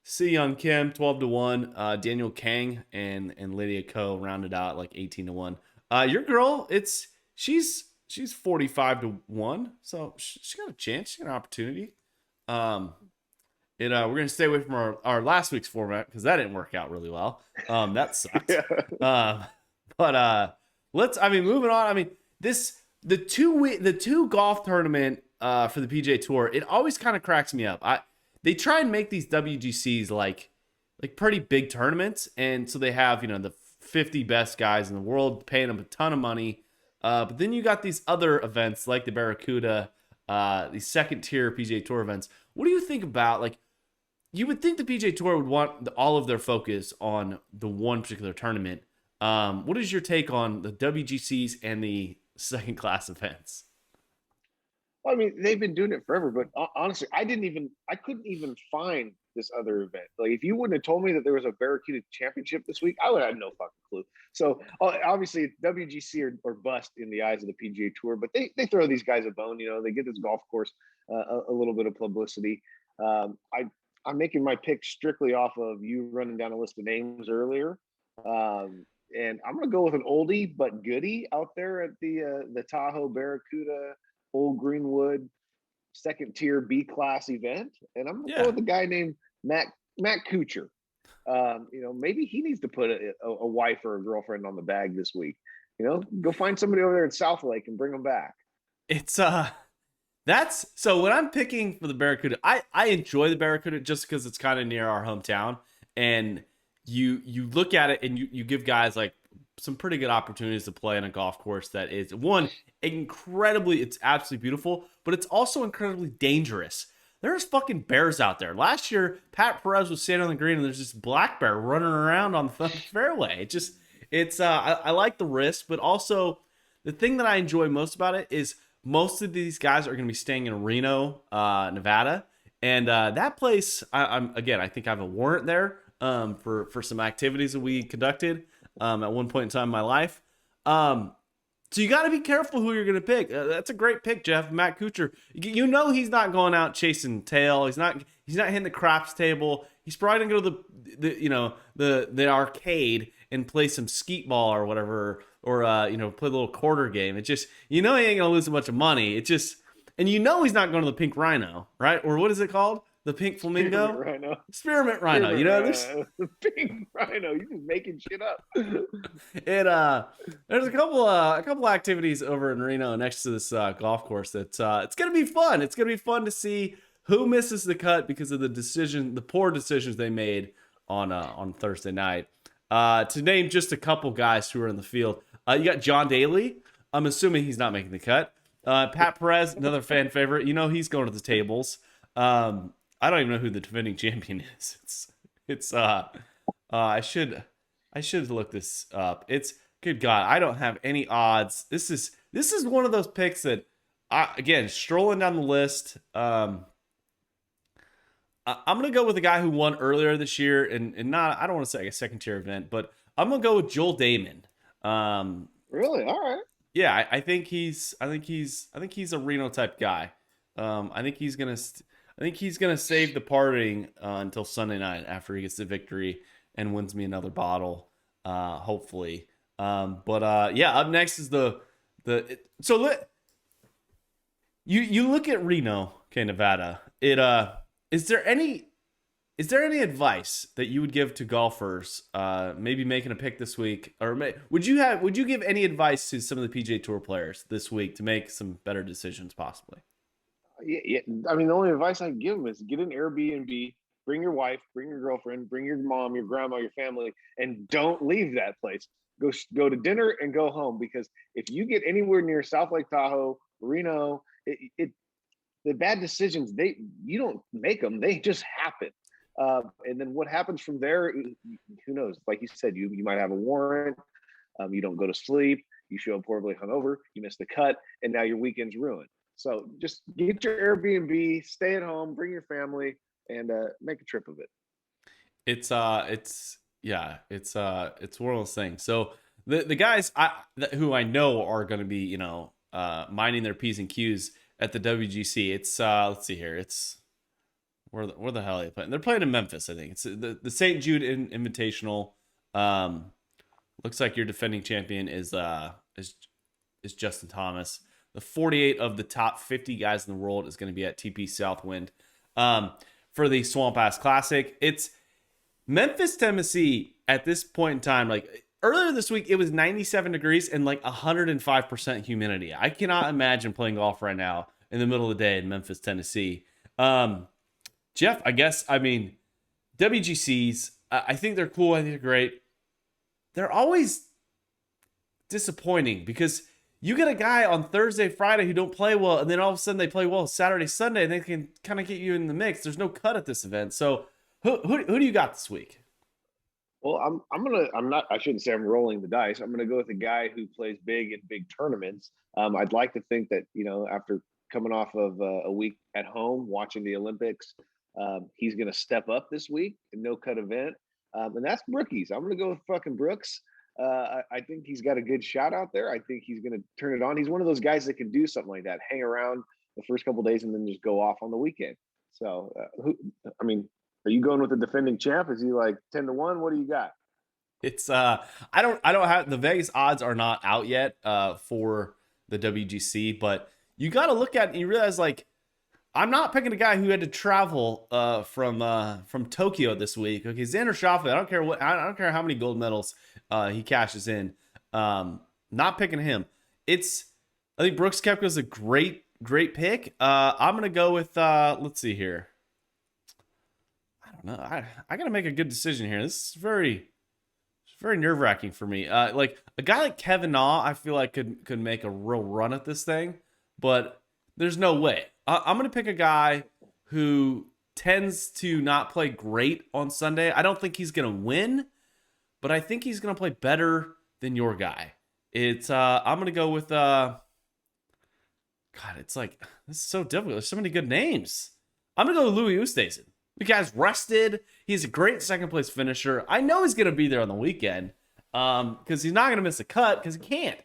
Si Young Kim 12-1, Daniel Kang and Lydia Ko rounded out like 18-1. Your girl, she's 45-1, so she's got a chance, she's got an opportunity. We're gonna stay away from our last week's format because that didn't work out really well. That sucked. Yeah. But moving on. I mean, the two golf tournament for the PGA Tour, it always kind of cracks me up. They try and make these WGCs like pretty big tournaments, and so they have the 50 best guys in the world paying them a ton of money. But then you got these other events like the Barracuda, these second tier PGA Tour events. What do you think about you would think the PGA Tour would want all of their focus on the one particular tournament. What is your take on the WGCs and the second class events? Well, I mean, they've been doing it forever, but honestly, I couldn't even find this other event. Like, if you wouldn't have told me that there was a Barracuda Championship this week, I would have no fucking clue. So, obviously, WGC or bust in the eyes of the PGA Tour, but they throw these guys a bone. They get this golf course a little bit of publicity. I'm making my pick strictly off of you running down a list of names earlier. And I'm going to go with an oldie but goodie out there at the Tahoe Barracuda Old Greenwood second tier B class event. And I'm going to go with a guy named Matt Kuchar. Maybe he needs to put a wife or a girlfriend on the bag this week. Go find somebody over there in South Lake and bring them back. It's that's so when I'm picking for the Barracuda, I enjoy the Barracuda just because it's kind of near our hometown, and you look at it and you give guys like some pretty good opportunities to play on a golf course that is it's absolutely beautiful, but it's also incredibly dangerous. There's fucking bears out there. Last year, Pat Perez was standing on the green and there's this black bear running around on the fairway. I like the risk, but also the thing that I enjoy most about it is most of these guys are going to be staying in Reno, Nevada, and that place. I think I have a warrant there for some activities that we conducted at one point in time in my life. So you got to be careful who you're going to pick. That's a great pick, Jeff. Matt Kuchar. He's not going out chasing tail. He's not hitting the craps table. He's probably going to go to the arcade and play some skeet ball or whatever, or play a little quarter game. It's just he ain't going to lose a bunch of money. And he's not going to the Pink Rhino, right? Or what is it called? The Pink Flamingo? Spearmint Rhino. The Pink Rhino. You're just making shit up. There's a couple activities over in Reno next to this golf course that it's gonna be fun. It's gonna be fun to see who misses the cut because of the poor decisions they made on Thursday night. To name just a couple guys who are in the field, you got John Daly. I'm assuming he's not making the cut. Pat Perez, another fan favorite. He's going to the tables. I don't even know who the defending champion is. I should look this up. It's good God, I don't have any odds. This is one of those picks that again, strolling down the list. I'm gonna go with a guy who won earlier this year, and not, I don't want to say like a second tier event, but I'm gonna go with Joel Damon. Really? All right. Yeah, I think he's a Reno type guy. I think he's gonna save the partying until Sunday night after he gets the victory and wins me another bottle, hopefully. Up next is you look at Reno, okay, Nevada. Is there any advice that you would give to golfers, maybe making a pick this week, or would you give any advice to some of the PGA Tour players this week to make some better decisions, possibly? Yeah. I mean, the only advice I can give them is get an Airbnb, bring your wife, bring your girlfriend, bring your mom, your grandma, your family, and don't leave that place. Go to dinner and go home, because if you get anywhere near South Lake Tahoe, Reno, the bad decisions, you don't make them; they just happen. And then what happens from there? Who knows? Like you said, you might have a warrant. You don't go to sleep. You show up horribly hungover. You miss the cut, and now your weekend's ruined. So just get your Airbnb, stay at home, bring your family, and make a trip of it. It's one of those things. So the guys who I know are going to be, minding their P's and Q's at the WGC. It's let's see here. It's where the hell are they playing? They're playing in Memphis, I think. It's the St. Jude Invitational. Looks like your defending champion is Justin Thomas. The 48 of the top 50 guys in the world is going to be at TP Southwind for the Swamp Ass Classic. It's Memphis, Tennessee at this point in time. Like earlier this week, it was 97 degrees and like 105% humidity. I cannot imagine playing golf right now in the middle of the day in Memphis, Tennessee. Jeff, WGCs, I think they're cool. I think they're great. They're always disappointing because you get a guy on Thursday, Friday who don't play well, and then all of a sudden they play well Saturday, Sunday, and they can kind of get you in the mix. There's no cut at this event. So who do you got this week? Well, I shouldn't say I'm rolling the dice. I'm gonna go with a guy who plays big in big tournaments. I'd like to think that, after coming off of a week at home watching the Olympics, he's gonna step up this week in no cut event. And that's Brookies. I'm going to go with fucking Brooks. I think he's got a good shot out there. I think he's going to turn it on. He's one of those guys that can do something like that, hang around the first couple of days and then just go off on the weekend. So, are you going with the defending champ? Is he like 10-1? What do you got? It's I don't have the Vegas odds are not out yet for the WGC, but you got to look at it and you realize like I'm not picking a guy who had to travel from Tokyo this week. Okay, Xander Schauffele. I don't care how many gold medals he cashes in. Not picking him. I think Brooks Koepka's a great pick. I'm gonna go with let's see here. I don't know. I gotta make a good decision here. This is very nerve wracking for me. Like a guy like Kevin Na, I feel like could make a real run at this thing, but there's no way. I'm going to pick a guy who tends to not play great on Sunday. I don't think he's going to win, but I think he's going to play better than your guy. I'm going to go with, God, it's like, this is so difficult. There's so many good names. I'm going to go with Louis Oosthuizen. The guy's rested. He's a great second place finisher. I know he's going to be there on the weekend because he's not going to miss a cut because he can't.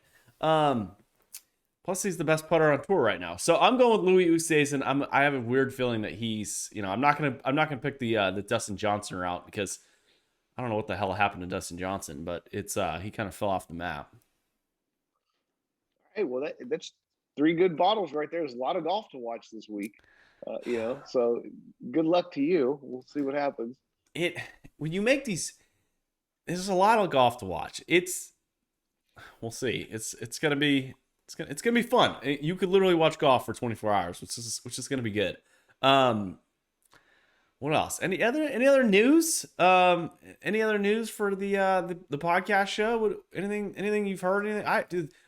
Plus, he's the best putter on tour right now. So I'm going with Louis Oosthuizen. I have a weird feeling that he's, I'm not gonna pick the Dustin Johnson route because I don't know what the hell happened to Dustin Johnson, but it's he kind of fell off the map. Hey, well, that's 3 good bottles right there. There's a lot of golf to watch this week. So good luck to you. We'll see what happens. When you make these, there's a lot of golf to watch. We'll see. It's gonna be fun. You could literally watch golf for 24 hours, which is gonna be good. What else? Any other news? Any other news for the podcast show? Anything you've heard?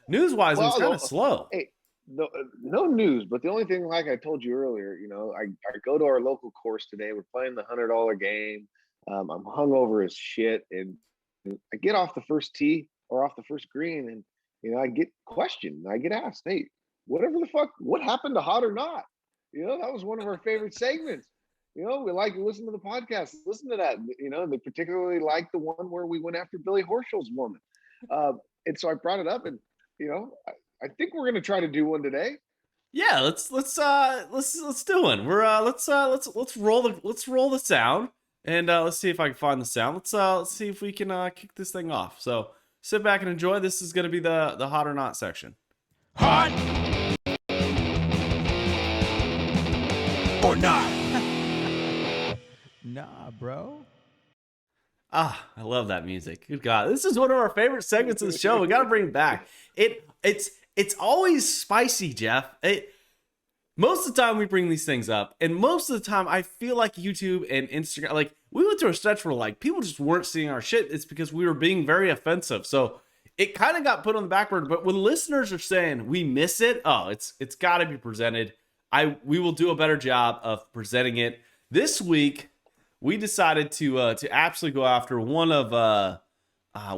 News wise, it was kind of slow. Hey, no news, but the only thing, like I told you earlier, I go to our local course today. We're playing the $100 game. I'm hungover as shit, and I get off the first tee or off the first green, and I get questioned. I get asked, "Hey, whatever the fuck, what happened to Hot or Not?" That was one of our favorite segments. We like to listen to the podcast, listen to that. They particularly like the one where we went after Billy Horschel's woman. And so I brought it up, and I think we're gonna try to do one today. Yeah, let's do one. We're let's roll the sound, and let's see if I can find the sound. Let's see if we can kick this thing off. So sit back and enjoy. This is gonna be the Hot or Not section. Hot or not? Nah, bro. Ah, I love that music. Good God, this is one of our favorite segments of the show. We got to bring it back. It's always spicy, Jeff. Most of the time we bring these things up, and most of the time I feel like YouTube and Instagram, like we went through a stretch where like people just weren't seeing our shit. It's because we were being very offensive. So it kind of got put on the back burner. But when listeners are saying we miss it, it's got to be presented. we will do a better job of presenting it. This week, we decided to absolutely go after one of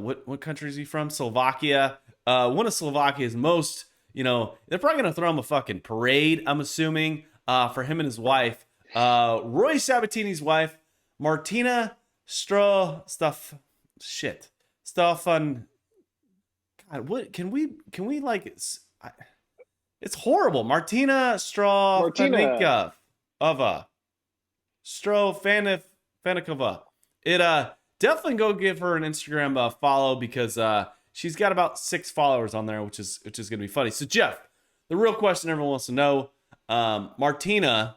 what country is he from? Slovakia. One of Slovakia's most, they're probably gonna throw him a fucking parade, I'm assuming, for him and his wife. Roy Sabatini's wife, Martina Stefan. God, what can we like? It's horrible. Martina Strafanikova. Strafanikova. It definitely go give her an Instagram follow because she's got about 6 followers on there, which is gonna be funny. So Jeff, the real question everyone wants to know: Martina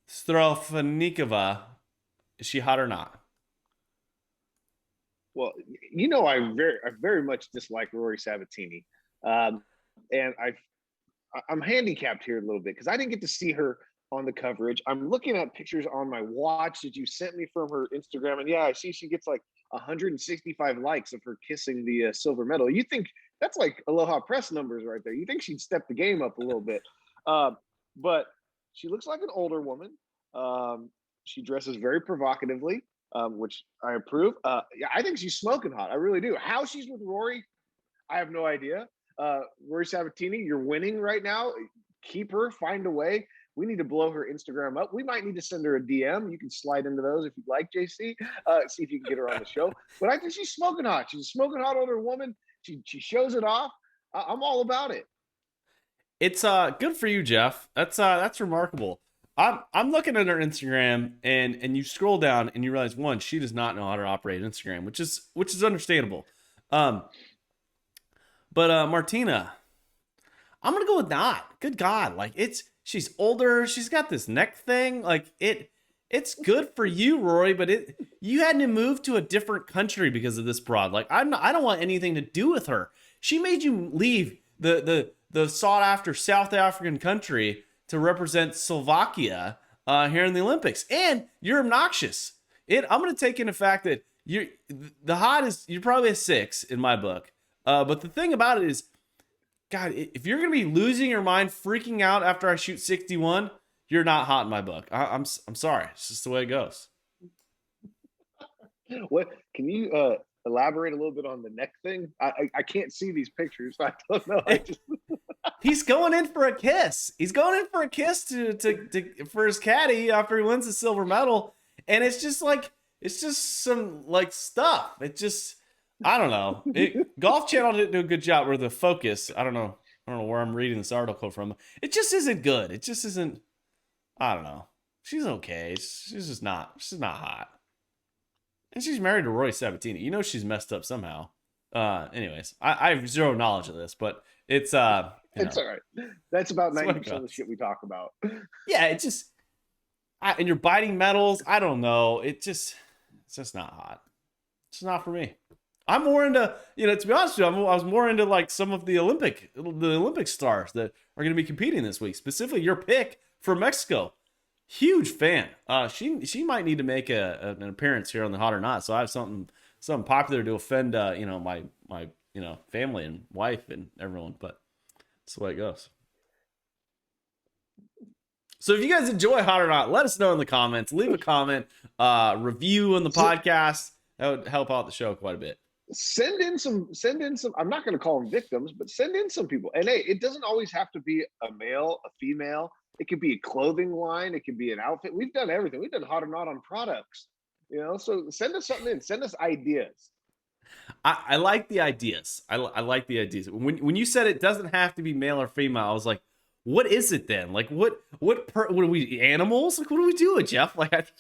Strafanikova, is she hot or not? Well, I very much dislike Rory Sabatini, and I'm handicapped here a little bit because I didn't get to see her on the coverage. I'm looking at pictures on my watch that you sent me from her Instagram, and yeah, I see she gets like 165 likes of her kissing the silver medal. You think that's like Aloha Press numbers right there? You think she'd step the game up a little bit? But she looks like an older woman. She dresses very provocatively, which I approve. Yeah, I think she's smoking hot. I really do. How she's with Rory, I have no idea. Rory Sabatini, you're winning right now. Keep her, find a way. We need to blow her Instagram up. We might need to send her a DM. You can slide into those if you'd like, JC. See if you can get her on the show. But I think she's smoking hot. She's a smoking hot older woman. She shows it off. I'm all about it. It's good for you, Jeff. That's remarkable. I'm looking at her Instagram and you scroll down and you realize, one, she does not know how to operate Instagram, which is understandable. But Martina, I'm gonna go with not. Good God, like she's older. She's got this neck thing. Like it's good for you, Rory. But you had to move to a different country because of this broad. Like I don't want anything to do with her. She made you leave the sought after South African country to represent Slovakia here in the Olympics, and you're obnoxious. I'm gonna take in the fact that you're probably a 6 in my book. But the thing about it is, God, if you're going to be losing your mind, freaking out after I shoot 61, you're not hot in my book. I'm sorry. It's just the way it goes. What can you elaborate a little bit on the neck thing? I can't see these pictures. I don't know. He's going in for a kiss. He's going in for a kiss for his caddy after he wins the silver medal, and it's just some like stuff. It just. I don't know. Golf Channel didn't do a good job with the focus. I don't know where I'm reading this article from. It just isn't good. It just isn't. I don't know. She's okay. She's just not. She's not hot. And she's married to Roy Sabatini. She's messed up somehow. Anyways, I have zero knowledge of this, but it's it's all right. That's about 90% of the shit we talk about. Yeah, it's just. And you're biting medals. I don't know. It's just not hot. It's not for me. I'm more into, to be honest with you, I was more into like some of the Olympic stars that are going to be competing this week. Specifically, your pick for Mexico. Huge fan. She might need to make an appearance here on the Hot or Not. So I have something popular to offend, my family and wife and everyone. But that's the way it goes. So if you guys enjoy Hot or Not, let us know in the comments. Leave a comment, review on the podcast. That would help out the show quite a bit. Send in some, I'm not going to call them victims, but send in some people. And hey, it doesn't always have to be a male, a female. It could be a clothing line. It could be an outfit. We've done everything. We've done Hot or Not on products, so send us something in, send us ideas. I like the ideas. I like the ideas. When you said it doesn't have to be male or female, I was like, what is it then? Like what are we, animals? Like what are we doing, Jeff? Like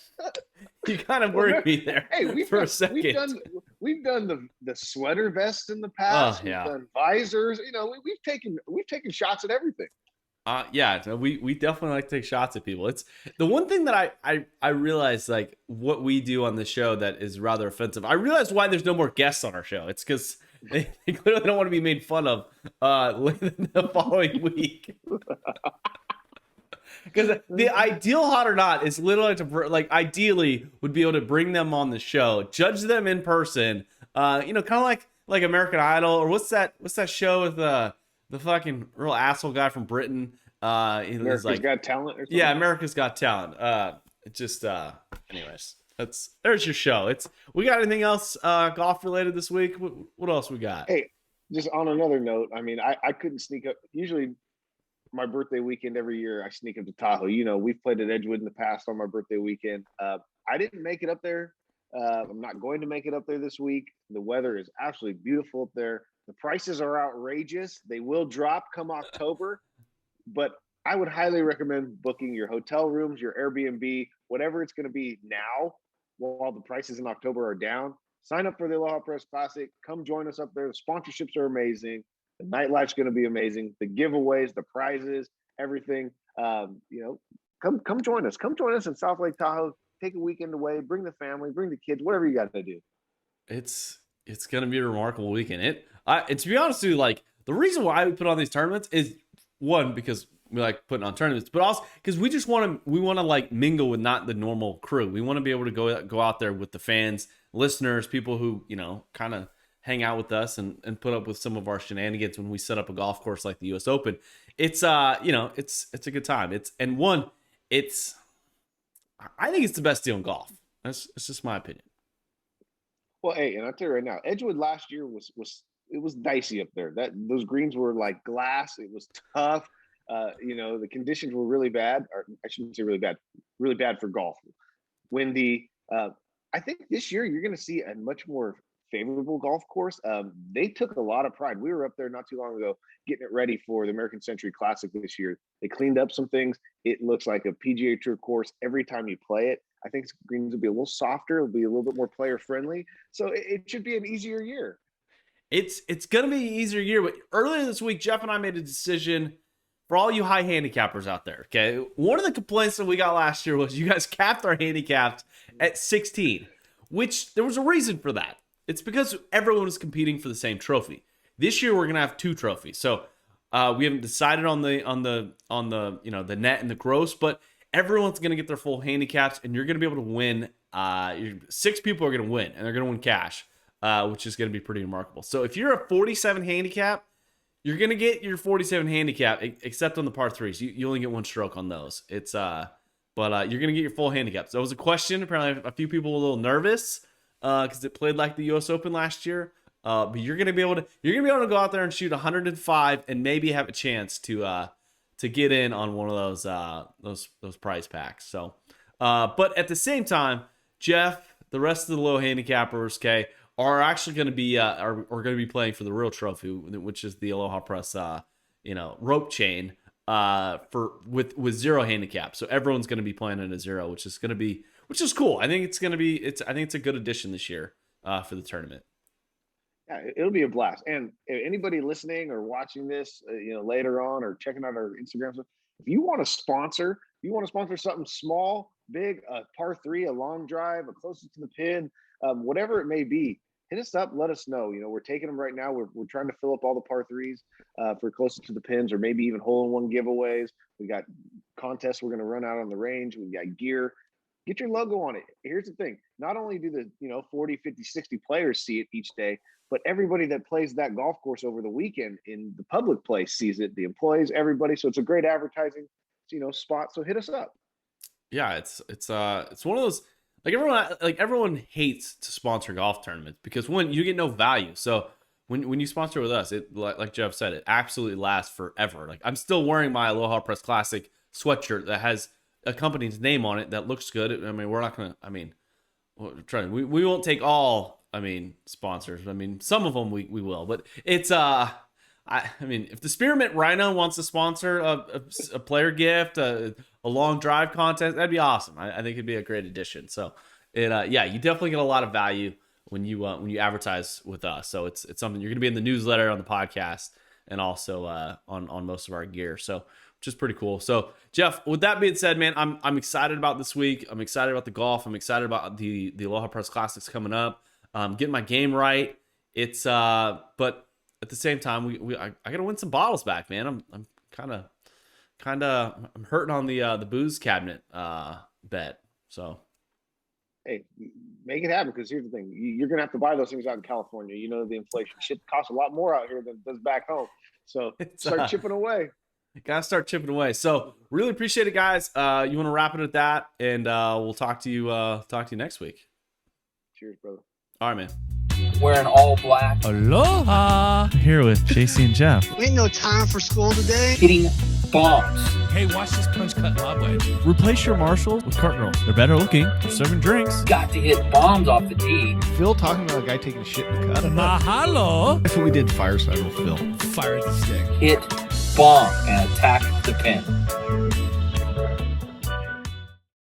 you kind of worried me there. Hey, a second. We've done the sweater vests in the past. Oh, yeah. We've done visors. We've taken shots at everything. Yeah, we definitely like to take shots at people. It's the one thing that I realize, like what we do on the show that is rather offensive. I realize why there's no more guests on our show. It's because they clearly don't want to be made fun of the following week. Because the ideal Hot or Not is literally ideally would be able to bring them on the show, judge them in person, kind of like American Idol, or what's that show with the fucking real asshole guy from Britain, It was America's like, Got Talent or something? yeah, America's Got Talent. It just, anyways, there's your show. We got anything else golf related this week? What else we got? Hey, just on another note, I mean, I couldn't sneak up. Usually, my birthday weekend every year, I sneak up to Tahoe. You know, we've played at Edgewood in the past on my birthday weekend. I didn't make it up there. I'm not going to make it up there this week. The weather is absolutely beautiful up there. The prices are outrageous. They will drop come October, but I would highly recommend booking your hotel rooms, your Airbnb, whatever it's going to be now while the prices in October are down. Sign up for the Aloha Press Classic. Come join us up there. The sponsorships are amazing. The nightlife's going to be amazing. The giveaways, the prizes, everything. Come join us. Come join us in South Lake Tahoe. Take a weekend away. Bring the family. Bring the kids. Whatever you got to do. It's gonna be a remarkable weekend. And to be honest with you, like the reason why we put on these tournaments is one, because we like putting on tournaments, but also because we want to like mingle with not the normal crew. We want to be able to go out there with the fans, listeners, people who, kind of hang out with us and put up with some of our shenanigans when we set up a golf course like the US Open. It's it's a good time. I think it's the best deal in golf. It's just my opinion. Well, hey, and I'll tell you right now, Edgewood last year was dicey up there. Those greens were like glass. It was tough. The conditions were really bad, or I shouldn't say really bad for golf. Windy. I think this year you're going to see a much more favorable golf course. They took a lot of pride. We were up there not too long ago getting it ready for the American Century Classic this year. They cleaned up some things. It looks like a PGA Tour course every time you play it. I think greens will be a little softer. It'll be a little bit more player friendly. So it should be an easier year. It's going to be an easier year. But earlier this week, Jeff and I made a decision for all you high handicappers out there. Okay, one of the complaints that we got last year was you guys capped our handicaps at 16, which there was a reason for that. It's because everyone was competing for the same trophy. This year we're gonna have 2 trophies. So we haven't decided on the the net and the gross, but everyone's gonna get their full handicaps, and you're gonna be able to win. 6 people are gonna win, and they're gonna win cash, which is gonna be pretty remarkable. So if you're a 47 handicap, you're gonna get your 47 handicap, except on the par 3s. You only get 1 stroke on those. But you're gonna get your full handicap. So it was a question. Apparently, a few people were a little nervous because it played like the U.S. Open last year. But you're gonna be able to go out there and shoot 105 and maybe have a chance to get in on one of those prize packs. So, but at the same time, Jeff, the rest of the low handicappers, okay, are actually going to be are going to be playing for the real trophy, which is the Aloha Press rope chain with 0 handicap. So everyone's going to be playing at a 0, which is cool. I think it's a good addition this year for the tournament. Yeah, it'll be a blast. And anybody listening or watching this, later on or checking out our Instagram stuff, if you want to sponsor something small, big, a par 3, a long drive, a closest to the pin, whatever it may be, hit us up. Let us know. We're taking them right now. We're trying to fill up all the par 3s for closest to the pins, or maybe even hole-in-one giveaways. We got contests we're going to run out on the range. We got gear. Get your logo on it. Here's the thing. Not only do the 40, 50, 60 players see it each day, but everybody that plays that golf course over the weekend in the public place sees it, the employees, everybody. So it's a great advertising, spot. So hit us up. Yeah, it's one of those, everyone hates to sponsor golf tournaments because one, you get no value. So when you sponsor with us, it like Jeff said, it absolutely lasts forever. Like I'm still wearing my Aloha Press Classic sweatshirt that has a company's name on it that looks good. I mean, we're not gonna. I mean, we won't take all. Sponsors. Some of them we will, but it's if the Spearmint Rhino wants to sponsor a player gift, a long drive contest, that'd be awesome. I think it'd be a great addition. So you definitely get a lot of value when you advertise with us. So it's something you're gonna be in the newsletter, on the podcast, and also on most of our gear. So which is pretty cool. So Jeff, with that being said, man, I'm excited about this week. I'm excited about the golf. I'm excited about the Aloha Press Classics coming up. Getting my game right. It's but at the same time, I gotta win some bottles back, man. I'm kind of I'm hurting on the booze cabinet bet. So hey, make it happen, because here's the thing: you're gonna have to buy those things out in California. The inflation shit costs a lot more out here than it does back home. So start chipping away. Gotta start chipping away. So really appreciate it, guys. You want to wrap it at that, and we'll talk to you next week. Cheers, brother. All right, man. Wearing all black. Aloha. Here with JC and Jeff. Ain't no time for school today. Hitting bombs. Hey, watch this punch cut lob wedge. Replace your marshals with cart girls. They're better looking. They're serving drinks. Got to hit bombs off the tee. Phil talking about a guy taking a shit in the cut. Mahalo. That's what we did fireside with Phil. Fire the stick. Hit bomb and attack the pin.